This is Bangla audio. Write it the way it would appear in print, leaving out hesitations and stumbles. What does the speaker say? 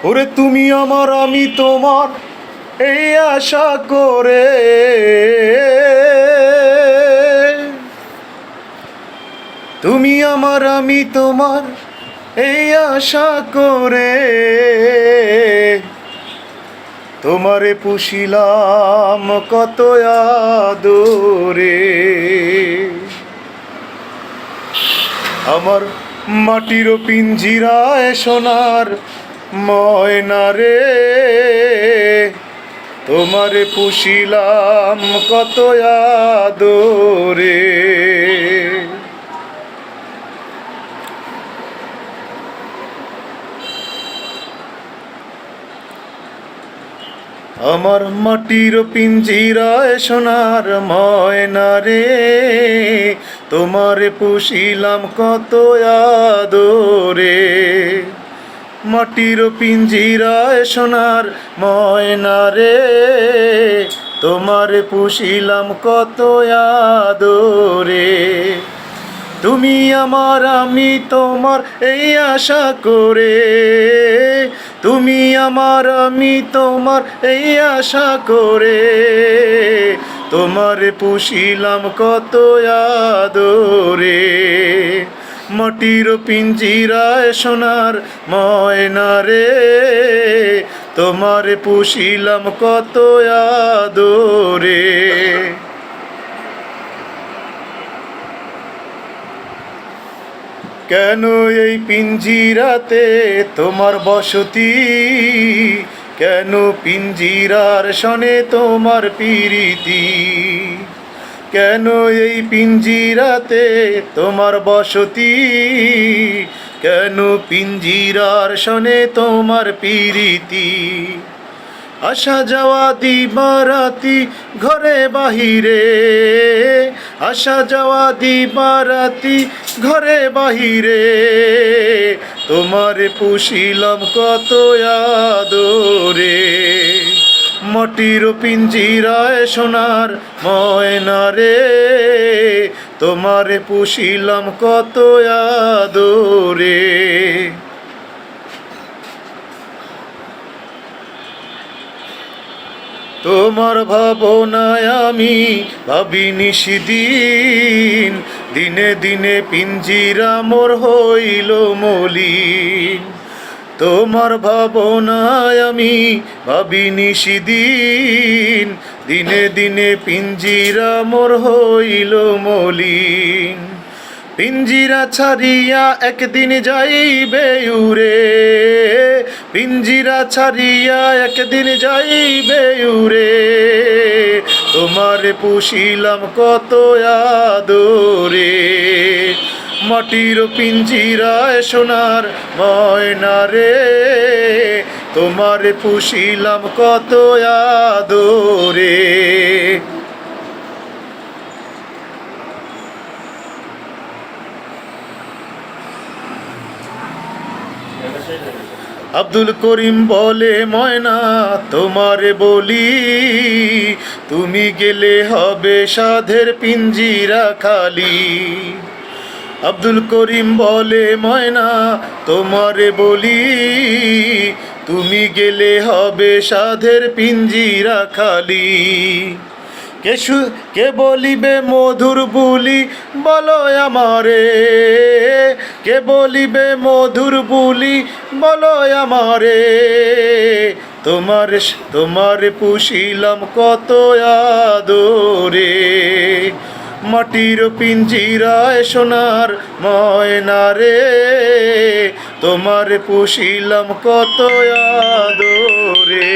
ওরে তুমি আমার আমি তোমার এই আশা করে, তুমি আমার আমি তোমার এই আশা করে, তোমারে পুষিলাম কত আদরে। আমার মাটির পিঞ্জিরায় সোনার ময়না রে, তোমারে পুষিলাম কত আদরে। আমার মাটির পিঞ্জিরায় সোনার ময়না রে, তোমারে পুষিলাম কত আদরে। মাটির পিঞ্জিরায় সোনার ময়না রে, তোমারে পুষিলাম কত আদরে। তুমি আমার আমি তোমার এই আশা করে, তুমি আমার আমি তোমার এই আশা করে, তোমারে পুষিলাম কত আদরে। মাটির পিঞ্জিরায় সোনার ময়না রে, তোমারে পুষিলাম কত আদরে। কেন এই পিঞ্জিরাতে তোমার বসতি, কেন পিঞ্জিরার সনে তোমার প্রীতি, কেন এই পিঞ্জিরাতে তোমার বসতি, কেন পিঞ্জিরার সনে তোমার প্রীতি। আসা যাওয়া দিবারাতি ঘরে বাহিরে, আসা যাওয়া দিবারাতি ঘরে বাহিরে, তোমারে পুষিলাম কত আদরে। মাটির পিঞ্জিরায় সোনার ময়না রে, তোমারে পুষিলাম কত আদরে। তোমার ভাবনায় আমি ভাবি নিশিদিন, দিনে দিনে পিঞ্জিরা মোর হইল মলিন। তোমার ভাবনায় আমি ভাবি নিশিদিন, দিনে দিনে পিঞ্জিরা মোর হইল মলিন। পিঞ্জিরা ছাড়িয়া একদিন যাইবে উড়ে, পিঞ্জিরা ছাড়িয়া একদিন যাইবে উড়ে, তোমারে পুষিলাম কত আদরে। মাটির পিঞ্জিরায় সোনার ময়না রে, তোমারে পুষিলাম কত আদরে। আব্দুল করিম বলে ময়না তোমারে বলি, তুমি গেলে হবে সাধের পিঞ্জিরা খালি। আব্দুল করিম বলে ময়না তোমারে বলি, তুমি গেলে হবে সাধের পিঞ্জিরা খালি। কে বলিবে মধুর বুলি বলো আমারে, কে বলিবে মধুর বুলি বলো আমারে, তোমার পুষিলাম কত আদরে। মাটির পিঞ্জিরায় সোনার ময়না রে, তোমার পুষিলাম কত আদরে।